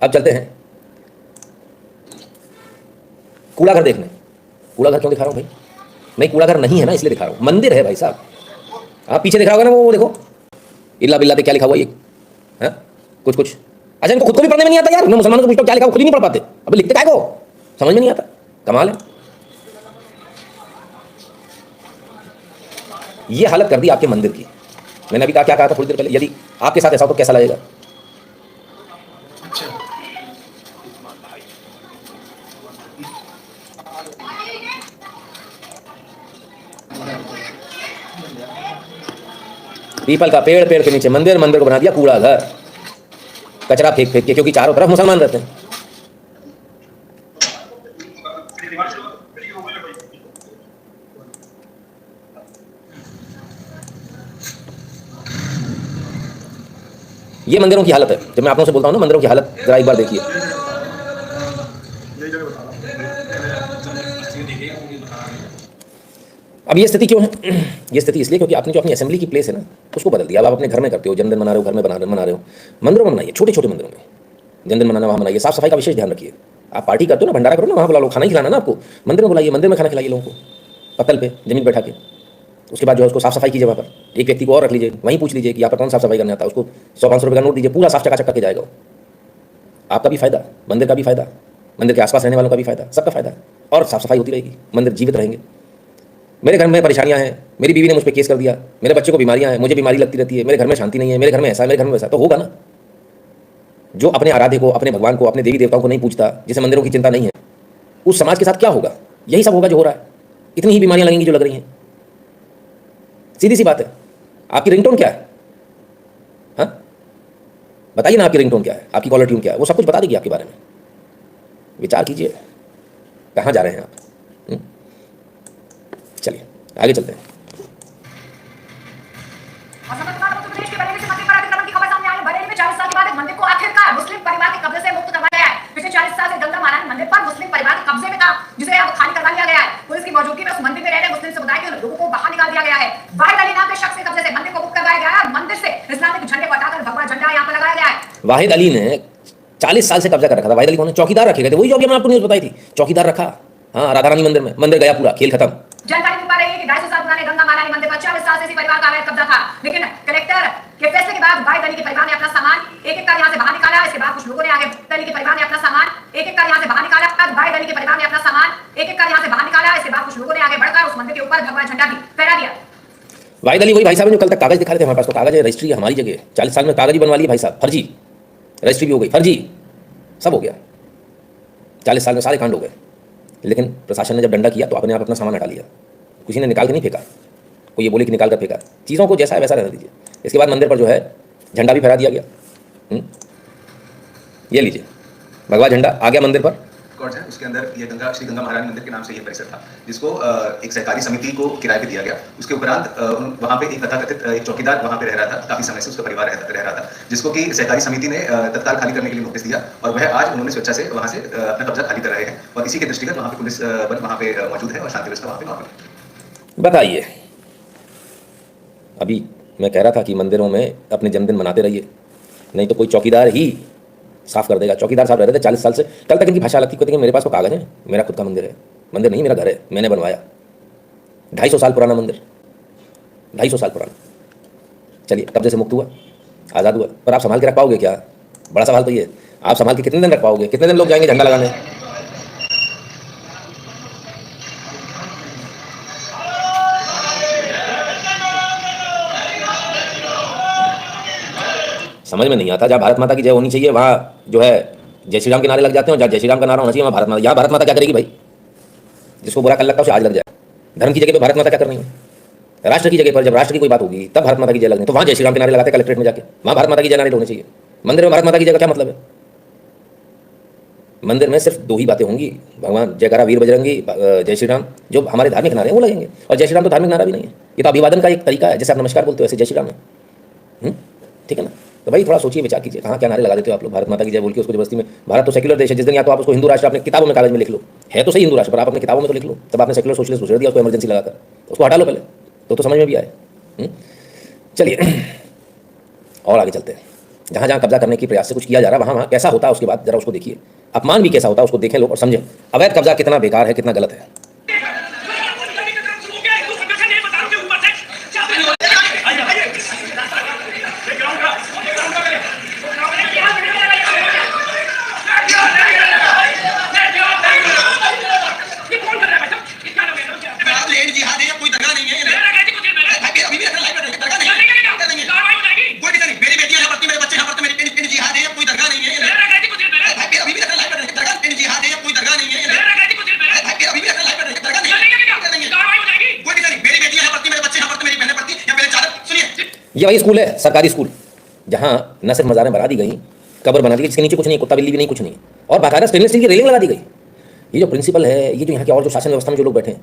अब चलते हैं कूड़ा घर देखने। कूड़ा घर क्यों दिखा रहा हूँ भाई? नहीं, कूड़ा घर नहीं है ना, इसलिए दिखा रहा हूँ। मंदिर है भाई साहब। आप पीछे दिखा होगा ना, वो देखो, इल्ला बिल्ला क्या लिखा हुआ ये है? कुछ कुछ। अच्छा, इनको खुद को भी पढ़ने में नहीं आता यार। मैं मुसलमानों को पूछता हूँ क्या लिखा, खुद ही नहीं पढ़ पाते। अब लिखते क्या को, समझ में नहीं आता। कमाल है। ये हालत कर दी आपके मंदिर की। मैंने अभी क्या कहा था थोड़ी देर पहले, यदि आपके साथ ऐसा हो तो कैसा लगेगा? पीपल का पेड़, पेड़ के नीचे मंदिर, मंदिर को बना दिया कूड़ा घर, कचरा फेंक फेंक के, क्योंकि चारों तरफ मुसलमान रहते हैं। ये मंदिरों की हालत है। जब मैं आप लोगों से बोलता हूं ना मंदिरों की हालत, जरा एक बार देखिए। अब ये स्थिति क्यों है? ये स्थिति इसलिए क्योंकि आपने जो अपनी असेंबली की प्लेस है ना, उसको बदल दिया। अब आप अपने घर में करते हो, जन्मदिन मना रहे हो, घर में मना रहे हो। मंदिरों में मनाइए, छोटे छोटे मंदिरों में जन्मदिन मनाना, वहाँ मनाइए। साफ सफाई का विशेष ध्यान रखिए। आप पार्टी करते हो ना, भंडारा करो ना, वहाँ बुला लो, खाना ही खिलाना ना आपको। मंदिर में बुलाइए, मंदिर में खाना खिलाइए लोगों को, पत्तल पे जमीन बैठा के। उसके बाद जो है उसको साफ सफाई कीजिए। वहाँ पर एक व्यक्ति को और रख लीजिए, वहीं पूछ लीजिए कि यहाँ पर कौन साफ सफाई करने आता है, उसको 100-500 रुपये का नोट दीजिए, पूरा साफ चकाचक करके जाएगा। आपका भी फायदा, मंदिर का भी फायदा, मंदिर के आसपास रहने वालों का भी फायदा, सबका फायदा। और साफ सफाई होती रहेगी, मंदिर जीवित रहेंगे। मेरे घर में परेशानियां हैं, मेरी बीवी ने मुझ पर केस कर दिया, मेरे बच्चे को बीमारियां हैं, मुझे बीमारी लगती रहती है, मेरे घर में शांति नहीं है, मेरे घर में ऐसा है, मेरे घर में वैसा, तो होगा ना। जो अपने आराध्य को, अपने भगवान को, अपने देवी देवताओं को नहीं पूछता, जिसे मंदिरों की चिंता नहीं है, उस समाज के साथ क्या होगा? यही सब होगा जो हो रहा है। इतनी ही बीमारियां लगेंगी जो लग रही हैं। सीधी सी बात है। आपकी रिंगटोन क्या है? हाँ, बताइए ना, आपकी रिंगटोन क्या है, आपकी कॉलर ट्यून क्या है? वो सब कुछ बता देगी आपके बारे में। विचार कीजिए, कहाँ जा रहे हैं आप? चलिए आगे चलते हैं। मुस्लिम परिवार के कब्जे से मुक्त करवाया गया है। पिछले 40 साल से गंगा महारानी मंदिर पर मुस्लिम परिवार के कब्जे में था, जिसे अब खाली करवा लिया गया है। पुलिस की मौजूदगी में उस मंदिर में रह रहे मुस्लिम समुदाय के लोगों को बाहर निकाल दिया गया है। वाहिद अली नाम के शख्स के कब्जे से मंदिर को मुक्त करवाया गया है। मंदिर से इस्लामिक झंडे को हटाकर भगवा झंडा यहाँ पर लगाया गया है। वाहिद अली ने 40 साल से कब्जा कर रखा था। वाहिद अली कौन है? चौकीदार रखे गए थे, वही जो मैंने आपको न्यूज़ बताई थी। चौकीदार रखा, हाँ, राधा रानी मंदिर में। मंदिर गया पूरा, खेल खत्म। जानकारी मिल पा रही है कि 250 साल पुराने गंगा महारानी मंदिर पर 40 साल से इसी परिवार का अवैध कब्जा था, लेकिन कलेक्टर के फैसले के बाद वाहिद अली के परिवार ने अपना सामान एक एक कर यहाँ से बाहर निकाला। इसके बाद कुछ लोगों ने आगे अली के परिवार ने अपना सामान एक एक कर यहाँ से बाहर निकाला। वाहिद अली के परिवार ने अपना सामान एक एक कर यहाँ से बाहर निकाला। इसके बाद कुछ लोगों ने आगे बढ़कर उस मंदिर के ऊपर भगवा झंडा भी फहरा दिया। वाहिद अली वही भाई साहब जो कल तक कागज दिखा रहे थे हमारे पास, तो कागज है, रजिस्ट्री हमारी जगह। 40 साल में कागज ही बनवा लिए भाई साहब, फर्जी रजिस्ट्री भी हो गई, फर्जी सब हो गया। 40 साल में सारे कांड हो गए। लेकिन प्रशासन ने जब डंडा किया तो अपने आप अपना सामान हटा लिया। किसी ने निकाल के नहीं फेंका, कोई ये बोले कि निकाल कर फेंका। चीज़ों को जैसा है वैसा रहने दीजिए। इसके बाद मंदिर पर जो है झंडा भी फहरा दिया गया। ये लीजिए, भगवा झंडा आ गया मंदिर पर। है उसके अंदर ये श्री गंगा महारानी मंदिर के नाम से ये परिसर था, जिसको एक सहकारी समिति को किराए पे दिया गया। उसके उपरांत वहाँ पे एक तथाकथित एक चौकीदार वहाँ पे रह रहा था, काफी समय से उसका परिवार रह रहा था, जिसको कि सहकारी समिति ने तत्काल खाली करने के लिए नोटिस दिया। और वह आज उन्होंने स्वेच्छा से वहाँ से अपना कब्जा खाली कर रहे हैं। और इसी के दृष्टिगत वहाँ पे पुलिस बल वहाँ पे मौजूद है और शांति व्यवस्था वहाँ पे नॉर्मल है। बताइए, अभी मैं कह रहा था कि मंदिरों में अपने जन्मदिन मनाते रहिए, नहीं तो कोई चौकीदार ही साफ कर देगा। चौकीदार साहब रह रहे थे 40 साल से। कल तक इनकी भाषा अलग थी, कहते हैं मेरे पास तो कागज है, मेरा खुद का मंदिर है। मंदिर नहीं, मेरा घर है, मैंने बनवाया। 250 साल पुराना मंदिर, 250 साल पुराना। चलिए, कब्जे से मुक्त हुआ, आज़ाद हुआ, पर आप संभाल के रख पाओगे क्या? बड़ा सवाल तो ये, आप संभाल के कितने दिन रख पाओगे? कितने दिन लोग जाएंगे झंडा लगाने? समझ में नहीं आता। जहाँ भारत माता की जय होनी चाहिए वहाँ जो है जय श्री राम के नारे लग जाते हैं, और जहाँ जय श्री राम का नारा होना चाहिए वहाँ भारत माता। यहाँ भारत माता क्या करेगी भाई? जिसको बुरा कल लगता है उसे आज लग जाए। धर्म की जगह पे भारत माता क्या कर रही है? राष्ट्र की जगह पर जब राष्ट्र की कोई बात होगी तब भारत माता की जय लगनी, तो वहाँ जय श्री राम के नारे लगाते कलेक्ट्रेट में जाके, वहाँ भारत माता की जय नारे होने चाहिए। मंदिर में भारत माता की जय का क्या मतलब है? मंदिर में सिर्फ 2 ही बातें होंगी, भगवान जयकारा वीर बजरंगी, जय श्री राम, जो हमारे धार्मिक नारे हैं वो लगेंगे। और जय श्री राम तो धार्मिक नारा भी नहीं है, ये तो अभिवादन का एक तरीका है। जैसे आप नमस्कार बोलते हो वैसे जय श्री राम है। ठीक है ना? तो भाई थोड़ा सोचिए, विचार कीजिए, कहाँ क्या नारे लगा देते हो आप लोग भारत माता की जय बोल के उसको जबरदस्ती में। भारत तो सेक्युलर देश है। जिस दिन या तो आप उसको हिंदू राष्ट्र अपने किताबों में कागज में लिख लो, है तो सही हिंदू राष्ट्र, पर आप अपने किताबों में तो लिख लो। तब आपने सेक्युलर सोशलिस्ट घोषणा दिया, उसको इमरजेंसी लगाकर, उसको हटा लो पहले, तो समझ में भी आए। चलिए और आगे चलते हैं। जहाँ जहाँ कब्जा करने की प्रयास से कुछ किया जा रहा है, वहाँ वहाँ कैसा होता है उसके बाद जरा उसको देखिए। अपमान भी कैसा होता है उसको देखें लोग और समझें अवैध कब्जा कितना बेकार है, कितना गलत है। ये वही स्कूल है, सरकारी स्कूल, जहाँ न सिर्फ मज़ारें बना दी गई, कब्र बना दी गई जिसके नीचे कुछ नहीं, कुत्ता बिल्ली भी नहीं, कुछ नहीं, और बाकायदा स्टेनलेस स्टील की रेलिंग लगा दी गई। ये जो प्रिंसिपल है, ये जो यहाँ के और जो शासन व्यवस्था में जो लोग बैठे हैं,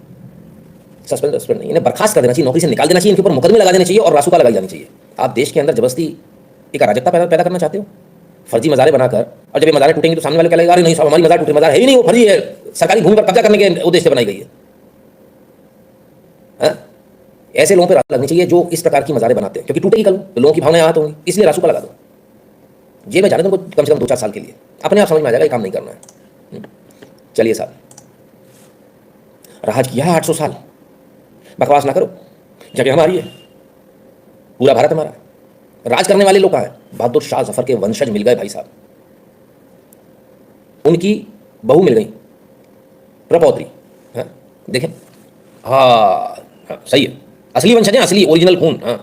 सस्पेंड नहीं, इन्हें बर्खास्त कर देना चाहिए, नौकरी से निकाल देना चाहिए, इनके ऊपर मुकदमे लगा देने चाहिए और रासुका लगाई जानी चाहिए। आप देश के अंदर जबरदस्ती एक अराजकता पैदा करना चाहते हो, फर्जी मज़ारें बनाकर, और जब ये मज़ारें टूटेंगी तो सामने वाले क्या लगेगा, अरे नहीं साहब हमारी मज़ार टूटे, मज़ार है ही नहीं, वो फर्जी है, सरकारी भूमि पर कब्जा करने के उद्देश्य से बनाई गई है। ऐसे लोगों पर रासुका लगनी चाहिए जो इस प्रकार की मज़ारें बनाते हैं, क्योंकि टूटेगी कल तो लोगों की भावनाएं आहत होंगी, इसलिए रासुका लगा दो। जेल में जाने दो कम से कम 2-4 साल के लिए, अपने आप समझ में आ जाएगा ये काम नहीं करना है। चलिए साहब, राज किया है 800 साल, बकवास ना करो, जगह हमारी है, पूरा भारत हमारा है। राज करने वाले लोग कहाँ हैं? बहादुर शाह जफर के वंशज मिल गए भाई साहब, उनकी बहू मिल गई, प्रपौत्री। हाँ देखें, हाँ सही है, असली वंशज है, असली ओरिजिनल खून। हाँ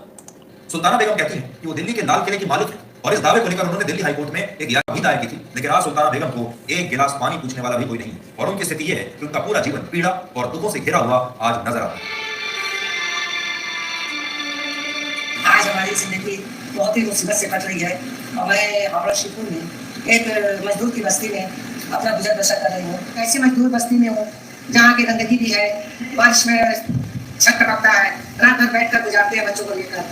सुल्ताना बेगम कहती हैं कि वो दिल्ली के लाल किले की मालिक है और इस दावे को लेकर उन्होंने दिल्ली हाईकोर्ट में एक याचिका भी दायर की थी, लेकिन आज सुल्ताना बेगम को एक गिलास पानी पूछने वाला भी कोई नहीं और उनकी स्थिति यह है कि उनका पूरा जीवन पीड़ा और दुखों से घिरा हुआ आज नजर आता है। आज हमारी जिंदगी बहुत ही मुसीबत से कट रही है और मैं हावड़ा शिवपुर में एक मजदूर की बस्ती में अपना गुजर बसर कर रही हूँ। ऐसी मजदूर बस्ती में हूँ जहाँ की गंदगी भी है, बारिश में छत टपकता है, रात भर बैठ कर गुजारते हैं बच्चों को लेकर,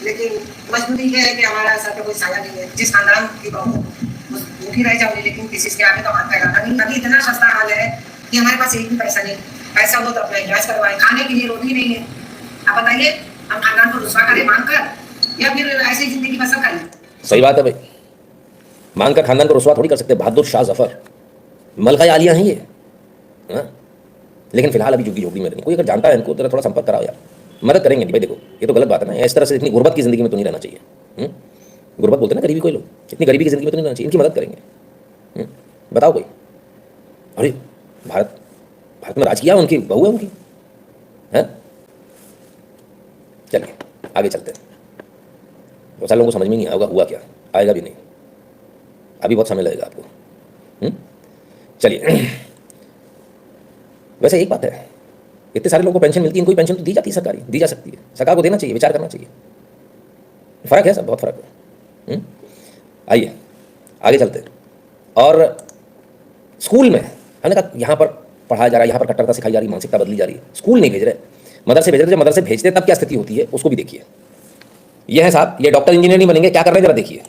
लेकिन मजबूरी ये है कि हमारा सर पे कोई साया नहीं है। जिस खानदान की बहू भूखी रह जाऊंगी लेकिन किसी के आगे तो हाथ फैलाना नहीं। अभी इतना सस्ता हाल है कि हमारे पास एक भी पैसा नहीं, पैसा हो तो अपना इलाज करवाए, खाने के लिए रोटी नहीं है। आप बताइए, हम खानदान को रुसवा करें मांग कर या फिर ऐसे ही जिंदगी बसर करें? सही बात है भाई, मांग कर खानदान को रुसवा थोड़ी कर सकते। बहादुर शाह जफर मलका आलिया हैं ये। हाँ लेकिन फिलहाल अभी झुग्गी झोपड़ी में नहीं। कोई अगर जानता है इनको तो थोड़ा संपर्क कराओ यार, मदद करेंगे। भाई देखो ये तो गलत बात है ना, इस तरह से इतनी गुर्बत की जिंदगी में तो नहीं रहना चाहिए। गुर्बत बोलते हैं ना गरीबी, कोई लोग इतनी गरीबी की जिंदगी में तो नहीं रहना चाहिए, इनकी मदद करेंगे। बताओ कोई, अरे भारत में राज किया, उनकी बहू है उनकी, है। चलिए आगे चलते हैं। बहुत सारे लोगों को समझ में नहीं आएगा हुआ क्या, आएगा भी नहीं, अभी बहुत समय लगेगा आपको। चलिए वैसे एक बात है, इतने सारे लोगों को पेंशन मिलती है, इनको पेंशन तो दी जाती है, सरकारी दी जा सकती है, सरकार को देना चाहिए, विचार करना चाहिए। फ़र्क है सब, बहुत फ़र्क है। आइए आगे चलते हैं। और स्कूल में हमने कहा यहाँ पर पढ़ाया जा रहा है, यहाँ पर कट्टरता सिखाई जा रही है, मानसिकता बदली जा रही है। स्कूल नहीं भेज रहे, मदरसे भेज रहे। जब मदरसे भेजते तब क्या स्थिति होती है उसको भी देखिए। ये है साहब, ये डॉक्टर इंजीनियर नहीं बनेंगे, क्या कर रहे हैं जरा देखिए।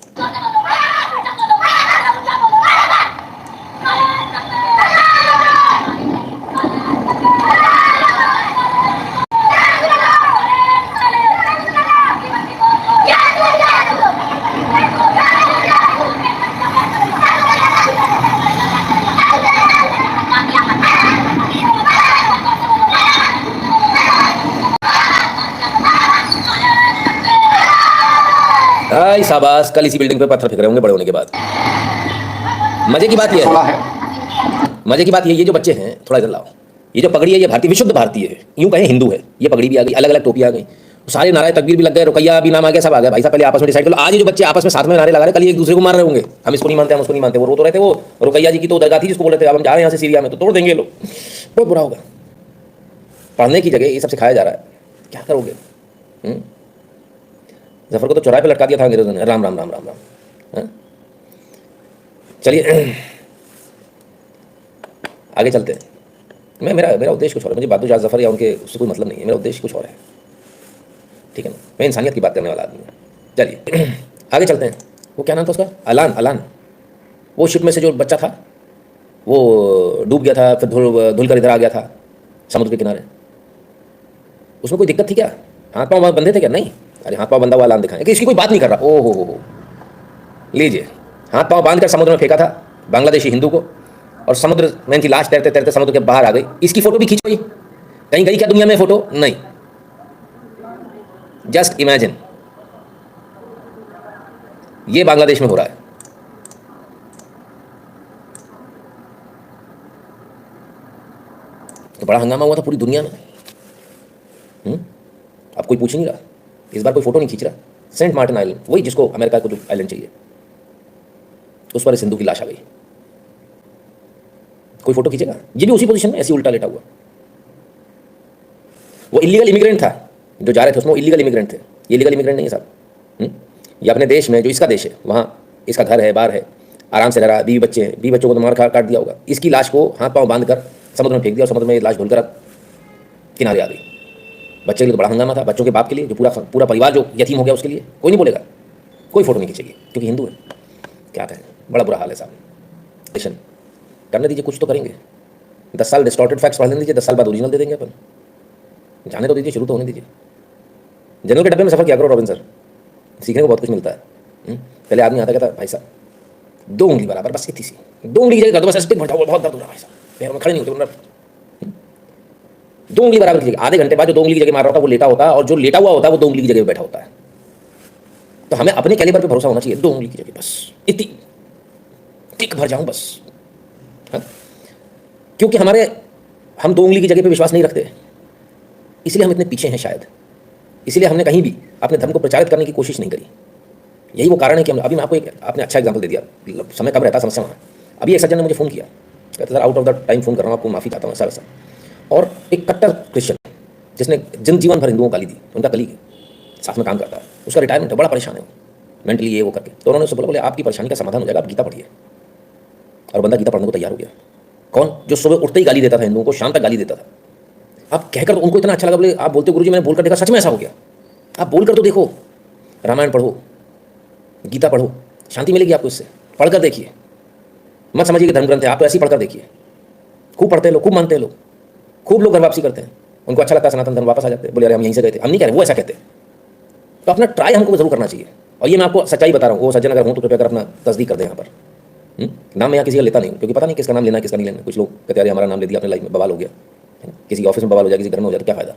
आई शाबाश, कल इसी बिल्डिंग पे पत्थर फेंक रहे होंगे बड़े होने के बाद। मजे की बात यह है, मजे की बात ये जो बच्चे हैं, थोड़ा इधर लाओ, ये जो पगड़ी है ये भारतीय, विशुद्ध भारतीय है, यूं कहें हिंदू है। ये पगड़ी भी आ गई, अलग अलग टोपी आ गई, सारे नारे तकबीर भी लग गए, रुकैया भी नाम आ गया, सब आ गया। भाई साहब पहले आपस में डिसाइड करो। आज ये जो बच्चे आपस में साथ में नारे लगा रहे, कल एक दूसरे को मार रहे होंगे, हम इसको नहीं मानते, हम उसको नहीं मानते। वो रो तो रहे थे, वो रुकैया जी की तो दरगाह थी जिसको बोल रहे थे अब हम जा रहे हैं यहाँ से सीरिया में, तो तोड़ देंगे लोग, बहुत बुरा होगा। पढ़ने की जगह ये सब सिखाया जा रहा है, क्या करोगे? जफर को तो चौराहे पे लटका दिया था अंग्रेजों ने। राम राम राम राम राम। चलिए आगे चलते हैं। मेरा उद्देश्य कुछ और है, मुझे बहादुर शाह जफर या उनके उससे कोई मतलब नहीं है, मेरा उद्देश्य कुछ और है, ठीक है ना। मैं इंसानियत की बात करने वाला आदमी हूँ। चलिए आगे चलते हैं। वो क्या नाम था उसका? अलान। वो शिप में से जो बच्चा था वो डूब गया था, फिर धुल कर इधर आ गया था समुद्र के किनारे। उसमें कोई दिक्कत थी क्या? हाथ पाँव बंधे थे क्या? नहीं। अरे हाथ पाँव बंधा हुआ अलान दिखाएं कि इसकी कोई बात नहीं कर रहा। ओ हो, लीजिए, हाथ पांव बांधकर समुद्र में फेंका था बांग्लादेशी हिंदू को, और समुद्र में इनकी लाश तैरते तैरते समुद्र के बाहर आ गई। इसकी फोटो भी खींचो, ये कहीं गई क्या दुनिया में फोटो? नहीं। जस्ट इमेजिन, ये बांग्लादेश में हो रहा है। तो बड़ा हंगामा हुआ था पूरी दुनिया में। अब कोई पूछ नहीं रहा, इस बार कोई फोटो नहीं खींच रहा। सेंट मार्टिन आइलैंड, वही जिसको अमेरिका को जो आइलैंड चाहिए, उस पर इस हिंदू की लाश आ गई। कोई फोटो खींचेगा? ये भी उसी पोजीशन में ऐसी उल्टा लेटा हुआ। वो इलीगल इमिग्रेंट था, जो जा रहे थे उसमें वो इलीगल इमिग्रेंट थे। ये लीगल इमिग्रेंट नहीं है साहब। ये अपने देश में, जो इसका देश है, वहाँ इसका घर है, बार है, आराम से रह रहा है, बीवी बच्चे हैं, बीवी बच्चों को तो मार काट दिया होगा। इसकी लाश को हाथ पांव बांध कर समुद्र में फेंक दिया, और समुद्र में लाश धुलकर किनारे आ गई। बच्चे के लिए तो बड़ा हंगामा था, बच्चों के बाप के लिए, जो पूरा परिवार जो यतीम हो गया उसके लिए कोई नहीं बोलेगा, कोई फोटो नहीं खींचेगी, क्योंकि हिंदू है। क्या कहें, बड़ा बुरा हाल है साहब। करने दीजिए, कुछ तो करेंगे। 10 साल डिस्टॉर्टेड फैक्ट्स पढ़ लेने दीजिए, 10 साल बाद ओरिजिनल दे देंगे अपन। जाने तो दीजिए, शुरू तो होने दीजिए। जनरल के डब्बे में सफ़र किया करो रॉबिन सर, सीखने को बहुत कुछ मिलता है। पहले आदमी आता कहता भाई साहब 2 उंगली बराबर, बस इतनी सी 2 उंगली की जगह बस स्टिक बढ़ा हुआ, बहुत दर्द हो रहा है भाई साहब, पैरों में खड़े नहीं होते। 2 उंगली बराबर की जगह, आधे घंटे बाद जो 2 उंगली की जगह मार रहा होता है वो लेटा होता है, और जो लेटा हुआ होता है वो 2 उंगली की जगह बैठा होता है। तो हमें अपने कैलिबर पे भरोसा होना चाहिए। 2 उंगली की जगह बस इतनी टिक भर जाऊं बस। हाँ? क्योंकि हम 2 उंगली की जगह पे विश्वास नहीं रखते, इसलिए हम इतने पीछे हैं शायद। इसलिए हमने कहीं भी अपने धर्म को प्रचारित करने की कोशिश नहीं करी। यही वो कारण है कि अभी मैं आपको आपने अच्छा एग्जाम्पल दे दिया, समय कम रहता समस्या वहाँ। अभी एक सज्जन ने मुझे फ़ोन किया, कहते sir out of the time phone कर रहा हूँ, आपको माफ़ी चाहता हूँ ऐसा। और एक कट्टर क्रिश्चियन जिसने जीवन भर हिंदुओं को गाली दी, उनका कलीग साथ में काम करता है, उसका रिटायरमेंट है, बड़ा परेशान है मेंटली, ये वो करके। तो उन्होंने उससे बोले आपकी परेशानी का समाधान हो जाएगा, आप गीता पढ़िए। और बंदा गीता पढ़ने को तैयार हो गया। कौन? जो सुबह उठते ही गाली देता था हिंदुओं को, शाम तक गाली देता था। आप कहकर उनको इतना अच्छा लगा, बोले आप बोलते गुरुजी मैंने बोलकर देखा, सच में ऐसा हो गया। आप बोलकर तो देखो, रामायण पढ़ो, गीता पढ़ो, शांति मिलेगी आपको इससे। पढ़कर देखिए, मत समझिए कि धर्म ग्रंथ है, आप तो ऐसे ही पढ़कर देखिए। खूब पढ़ते हैं लोग, खूब मानते हैं लोग, खूब लोग घर वापसी करते हैं, उनको अच्छा लगता है सनातन धर्म, वापस आ जाते हैं, बोले अरे हम यहीं से गए थे। हम नहीं कह रहे, वो ऐसा कहते हैं। तो अपना ट्राई हमको जरूर करना चाहिए। और ये मैं आपको सच्चाई बता रहा हूँ, वो सज्जन अगर हूँ तो कृपया कर अपना तस्दीक कर दें यहाँ पर। नाम मैं यहाँ किसी का लेता नहीं हूँ, क्योंकि पता नहीं किसका नाम लेना है किसका नहीं लेना। कुछ लोग कहते हैं हमारा नाम ले दिया, अपने लाइफ में बवाल हो गया, किसी ऑफिस में बवाल हो जाए, किसी घर में हो जाए तो क्या फायदा।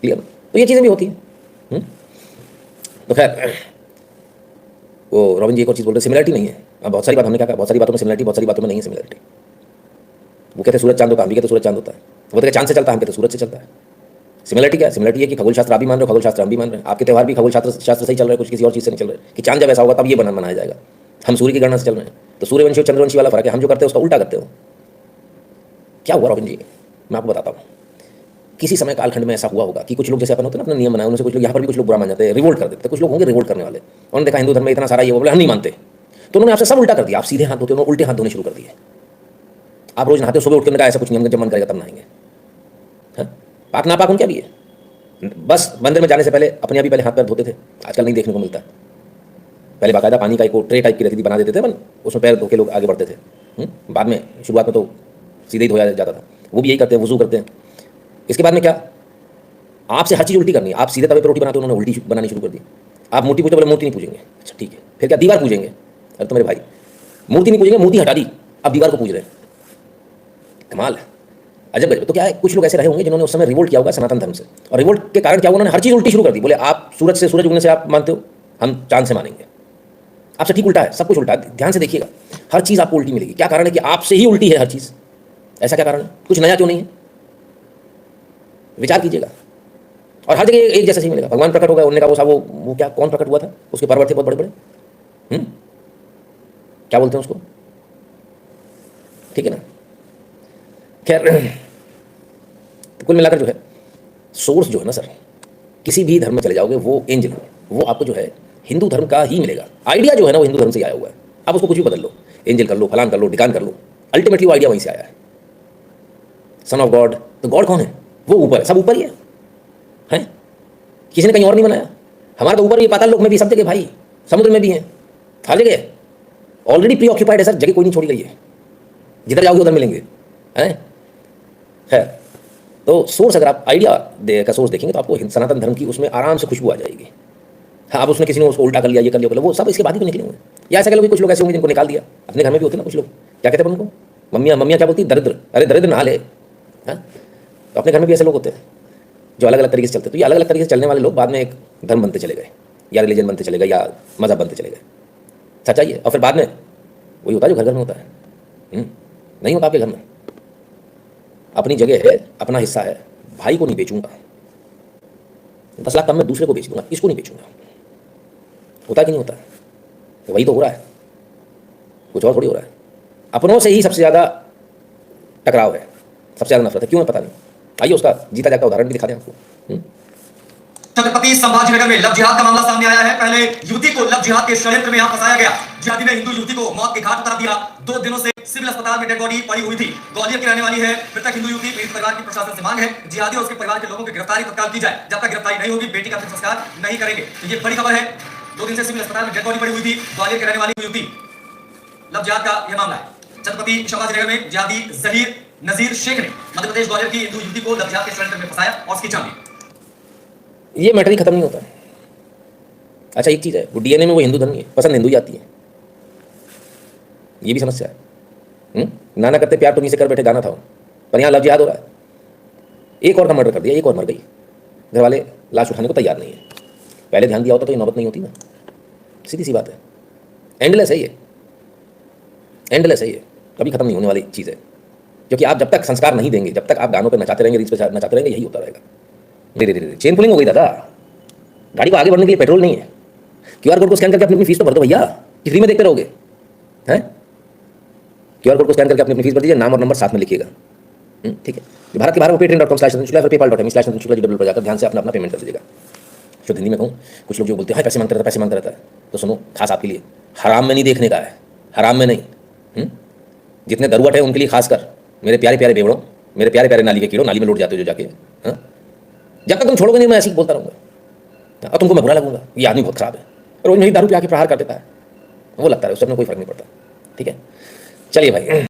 क्लियर? तो ये चीज़ें भी होती हैं। तो खैर, वो रॉबिन जी एक और चीज़ बोल रहे, सिमिलरिटी नहीं है। अब बहुत सारी बात हमने क्या कहा, बहुत सारी बातों में सिमिलरिटी, बहुत सारी बातों में नहीं है सिमिलरिटी। वो कहते सूरज चांद होता है, हम भी कहते सूरज चांद होता है। वो कहते चांद से चलता है, हम कहते सूरज से चलता है। सिमिलरिटी क्या है? सिमिलरिटी है कि खगोल शास्त्र आप भी मान रहे हो, खगोल शास्त्र हम भी मान रहे हैं। आपके त्यौहार भी खगोल शास्त्र से ही चल रहे हैं, कुछ किसी और चीज़ से नहीं चल रहे कि चांद जब ऐसा होगा तब ये मनाया जाएगा। हम सूर्य की गणना से चल रहे हैं, तो सूर्यवंशी और चंद्रवंशी वाला फर्क है। हम जो करते हैं उसका उल्टा करते हो। क्या हुआ रॉबिन जी, मैं आपको बताता हूँ। किसी समय कालखंड में ऐसा हुआ होगा कि कुछ लोग जैसे अपन होते हैं ना, अपना नियम बनाए, उनसे कुछ लोग यहाँ पर भी कुछ लोग बुरा मान जाते हैं, रिवोल्ट कर देते हैं। कुछ लोग होंगे रिवोल्ट करने वाले, उन्होंने देखा हिंदू धर्म में इतना सारा ये, बोले हम नहीं मानते, तो उन्होंने आपसे सब उल्टा कर दिया। आप सीधे हाथ धोते, उन्होंने उल्टे हाथ धोने शुरू कर दिए। आप रोज नहाते हो, सुबह उठ के कहा ऐसा कुछ नियम, जब मन करेगा तब नहाएंगे। पाक नापाक उनका भी है। बस मंदिर में जाने से पहले अपने आप ही पहले हाथ पैर धोते थे, आजकल नहीं देखने को मिलता। पहले बाकायदा पानी का एक ट्रे टाइप की रहती थी, बना देते थे अपन, उसमें पैर धो के लोग आगे बढ़ते थे। बाद में शुरुआत में तो सीधे ही धोया जाता था। वो भी यही करते हैं, वजू करते हैं। इसके बाद में क्या, आपसे हर चीज़ उल्टी करनी है। आप सीधे तवे पर रोटी बनाते हो, उन्होंने उल्टी बनानी शुरू कर दी। आप मूर्ति पूछते, बोले मूर्ति नहीं पूजेंगे। अच्छा ठीक है, फिर क्या दीवार पूजेंगे? अरे तो मेरे भाई, मूर्ति नहीं पूजेंगे, मूर्ति हटा दी, अब दीवार को पूज रहे हैं। कमाल है, अजब गजब। तो क्या है, कुछ लोग ऐसे रहे होंगे जिन्होंने उस समय रिवोल्ट किया होगा सनातन धर्म से, और रिवोल्ट के कारण क्या हुआ, उन्होंने हर चीज़ उल्टी शुरू कर दी। बोले आप सूरज उगने से आप मानते हो, हम चांद से मानेंगे। आपसे ठीक उल्टा है, सब कुछ उल्टा है। ध्यान से देखिएगा, हर चीज़ आपको उल्टी मिलेगी। क्या कारण है कि आपसे ही उल्टी है हर चीज़? ऐसा क्या कारण है? कुछ नया क्यों नहीं है? विचार कीजिएगा। और हर जगह एक जैसा ही मिलेगा। भगवान प्रकट हो गए, उन्होंने कहा वो क्या, कौन प्रकट हुआ था? उसके पर्वत थे बहुत बड़े बड़े, क्या बोलते हैं उसको, ठीक है ना। खैर, तो कुल मिलाकर जो है सोर्स जो है ना सर, किसी भी धर्म में चले जाओगे वो एंजल वो आपको जो है हिंदू धर्म का ही मिलेगा। आइडिया जो है ना वो हिंदू धर्म से आया हुआ है। आप उसको कुछ भी बदल लो, एंजल कर लो, फलान कर लो, डिकान कर लो, अल्टीमेटली वो आइडिया वहीं से आया है। सन ऑफ गॉड, तो गॉड कौन है? वो ऊपर है, सब ऊपर ही है। किसी ने कहीं और नहीं बनाया। हमारा तो ऊपर भी, पाताल लोक में भी, सब जगह भाई, समुद्र में भी है, हर जगह ऑलरेडी प्री ऑक्यूपाइड है सर। जगह कोई नहीं छोड़ी गई है, जिधर जाओगे उधर मिलेंगे, हैं। खैर, तो सोर्स अगर आप आइडिया का सोर्स देखेंगे तो आपको सनातन धर्म की उसमें आराम से खुशबू आ जाएगी। हाँ, अब उसने किसी ने उसको उल्टा कर लिया, ये कर लिया, वो सब इसके बाद ही तो निकले हुए हैं। या ऐसा कह लो कि कुछ लोग ऐसे होंगे जिनको निकाल दिया, अपने घर में भी होते ना कुछ लोग, क्या कहते हैं उनको, मम्मियाँ क्या बोलती, दरिद्र, अरे दरिद्र ना ले। हाँ, तो अपने घर में भी ऐसे लोग होते हैं जो अलग अलग तरीके से चलते हैं। तो ये अलग अलग तरीके से चलने वाले लोग बाद में एक धर्म बनते चले गए, या रिलीजन बनते चले गए, या मजहब बनते चले गए। सच्चाई है। और फिर बाद में वही होता है जो घर घर में होता है। नहीं होता आपके घर में। अपनी जगह है, अपना हिस्सा है, भाई को नहीं बेचूंगा, 10 लाख कम में दूसरे को बेच दूंगा, इसको नहीं बेचूंगा। होता कि नहीं होता? तो वही तो हो रहा है, कुछ और थोड़ी हो रहा है। अपनों से ही सबसे ज़्यादा टकराव है, सबसे ज़्यादा नफरत है। क्यों है पता नहीं। आइए उसका जीता जागता उदाहरण भी दिखा दें आपको। छत्रपति संभाजीनगर में लव जिहाद का मामला सामने आया है। पहले युवती को लव जिहाद के षड्यंत्र में यहां फंसाया गया। जिहादी ने हिंदू युवती को मौत के घाट उतार दिया। 2 दिनों से सिविल अस्पताल में डेड बॉडी पड़ी हुई थी। ग्वालियर की रहने वाली है मृतक हिंदू युवती। पीड़ित परिवार की प्रशासन से मांग है जिहादी और उसके परिवार के लोगों की गिरफ्तारी तत्काल की जाए। जब तक गिरफ्तारी नहीं होगी बेटी का अंतिम संस्कार नहीं करेंगे। तो ये बड़ी खबर है। 2 दिन से सिविल अस्पताल में डेड बॉडी पड़ी हुई थी। ग्वालियर की रहने वाली युवती, लव जिहाद का यह मामला है। छत्रपति संभाजीनगर में जिहादी जहीर नजीर शेख ने मध्य प्रदेश ग्वालियर की हिंदू युवती को लव जिहाद के षड्यंत्र में फंसाया और उसकी छानबीन। ये मैटर ही खत्म नहीं होता। अच्छा एक चीज़ है, वो डीएनए में वो हिंदू धर्म नहीं है, पसंद हिंदू जाती है, ये भी समस्या है। नाना करते प्यार तो नीचे कर बैठे गाना था, पर यहाँ लव जिहाद हो रहा है। एक और का मर्डर कर दिया, एक और मर गई, घर वाले लाश उठाने को तैयार नहीं है। पहले ध्यान दिया होता तो ये नौबत नहीं होती ना। सीधी सी बात है। एंडलेस है ये, एंडलेस है ये, कभी खत्म नहीं होने वाली चीज़ है। क्योंकि आप जब तक संस्कार नहीं देंगे, जब तक आप गानों पर नचाते रहेंगे, रील्स पे नचाते रहेंगे, यही होता रहेगा। धीरे धीरे चेन पुलिंग हो गई दादा। गाड़ी को आगे बढ़ने के लिए पेट्रोल नहीं है। क्यूआर कोड को स्कैन करके अपनी फीस तो भर दो भैया, कि फ्री में देखते रहोगे हैं। क्यूआर कोड को स्कैन करके अपनी फीस भर दीजिए, नाम और नंबर साथ में लिखिएगा। ठीक है। भारत के बाहर paytm.com/पेपाल.com/GW पर जाकर ध्यान से अपना पेमेंट कर दीजिएगा। शुद्ध हिंदी में कहूँ, कुछ लोग जो बोलते हैं पैसे मांगते रहता है, तो सुनो, खास आपके लिए, हराम में नहीं देखने का है, हराम में नहीं। जितने दरुवट है उनके लिए खासकर, मेरे प्यारे प्यारे बेवड़ों, मेरे प्यारे प्यारे नाली के कीड़ों, नाली में लौट जाते हो जो जाके। जब तक तुम छोड़ोगे नहीं, मैं ऐसे ही बोलता रहूँगा और तुमको मैं बुरा लगूंगा, ये आदमी बहुत खराब है, रोज मेरी दारू पे आके प्रहार कर देता है। वो लगता है, उससे अपने कोई फर्क नहीं पड़ता। ठीक है, चलिए भाई।